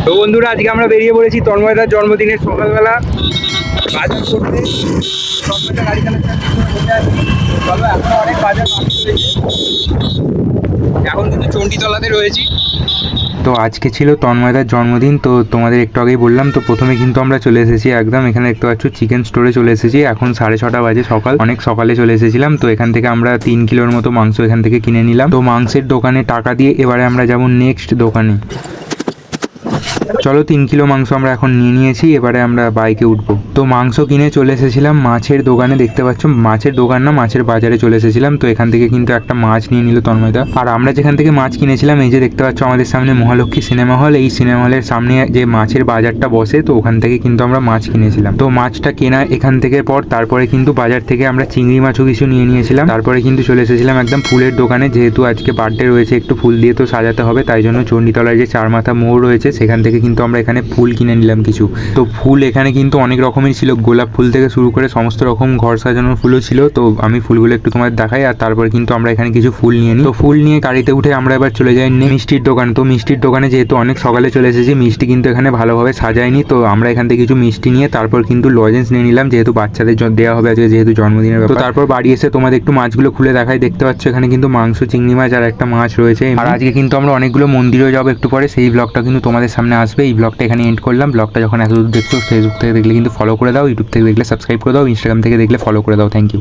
তো বন্ধুরা, আজকে আমরা বেরিয়ে পড়েছি তন্ময়দার জন্মদিনের সকালবেলা বাজার করতে। তন্ময়দা গাড়ি চলো, এখন অনেক বাজার বাকি রয়েছে। এখন কিন্তু চণ্ডীতলাতে রয়েছি। তো আজকে ছিল তন্ময়দার জন্মদিন, তো তোমাদের একটু আগেই বললাম। তো প্রথমে কিন্তু আমরা চলে এসেছি একদম এখানে দেখতে পাচ্ছ চিকেন স্টোরে চলে এসেছি। এখন 6:30 বাজে, সকাল অনেক সকালে চলে এসেছিলাম। তো এখান থেকে আমরা 3 কিলোর মতো মাংস এখান থেকে কিনে নিলাম। তো মাংসের দোকানে টাকা দিয়ে এবারে আমরা যাব নেক্সট দোকানে। চলো, 3 কিলো মাংস আমরা এখন নিয়ে নিয়েছি, এবারে আমরা বাইকে উঠবো। তো মাংস কিনে চলে এসেছিলাম মাছের দোকানে, দেখতে পাচ্ছ মাছের দোকান না মাছের বাজারে চলে এসেছিলাম। তো এখান থেকে কিন্তু একটা মাছ নিয়ে নিল তন্ময়দা। আর আমরা যেখান থেকে মাছ কিনেছিলাম, এই যে দেখতে পাচ্ছ আমাদের সামনে মহালক্ষ্মী সিনেমা হল, এই সিনেমা হলের সামনে যে মাছের বাজারটা বসে, তো ওখান থেকে কিন্তু আমরা মাছ কিনেছিলাম। তো মাছটা কেনা এখান থেকে পর তারপরে কিন্তু বাজার থেকে আমরা চিংড়ি মাছও কিছু নিয়ে নিয়েছিলাম। তারপরে কিন্তু চলে এসেছিলাম একদম ফুলের দোকানে, যেহেতু আজকে বার্থডে রয়েছে, একটু ফুল দিয়ে তো সাজাতে হবে, তাই জন্য চণ্ডীতলায় যে চারমাথা মোড় রয়েছে সেখান থেকে কিন্তু আমরা এখানে ফুল কিনে নিলাম কিছু। তো ফুল এখানে কিন্তু অনেক রকমের ছিল, গোলাপ ফুল থেকে শুরু করে সমস্ত রকম ঘর সাজানোর ফুলও ছিল। তো আমি ফুলগুলো একটু তোমাদের দেখাই, আর তারপরে কিন্তু আমরা এখানে কিছু ফুল নিয়ে নিই। তো ফুল নিয়ে গাড়িতে উঠে আমরা এবার চলে যাই মিষ্টির দোকান। তো মিষ্টির দোকানে যেহেতু অনেক সকালে চলে এসেছি, মিষ্টি কিন্তু এখানে ভালোভাবে সাজায়নি। তো আমরা এখান থেকে কিছু মিষ্টি নিয়ে তারপর কিন্তু লজেন্স নিয়ে নিলাম, যেহেতু বাচ্চাদের দেওয়া হবে আজকে, যেহেতু জন্মদিনের ব্যাপার। তো তারপর বাড়ি এসে তোমাদের একটু মাছগুলো খুলে দেখাই। দেখতে পাচ্ছ এখানে কিন্তু মাংস, চিংড়ি মাছ আর একটা মাছ রয়েছে। আর আজকে কিন্তু আমরা অনেকগুলো মন্দিরেও যাবো একটু পরে, সেই ব্লগটা কিন্তু তোমাদের সামনে আসবে। এই ব্লগটা এখানে এন্ড করলাম। ব্লগটা যখন এতদূর দেখছো, ফেসবুক থেকে দেখলে কিন্তু ফলো করে দাও, ইউটিউব থেকে দেখলে সাবস্ক্রাইব করে দাও, ইনস্টাগ্রাম থেকে দেখলে ফলো করে দাও। Thank you.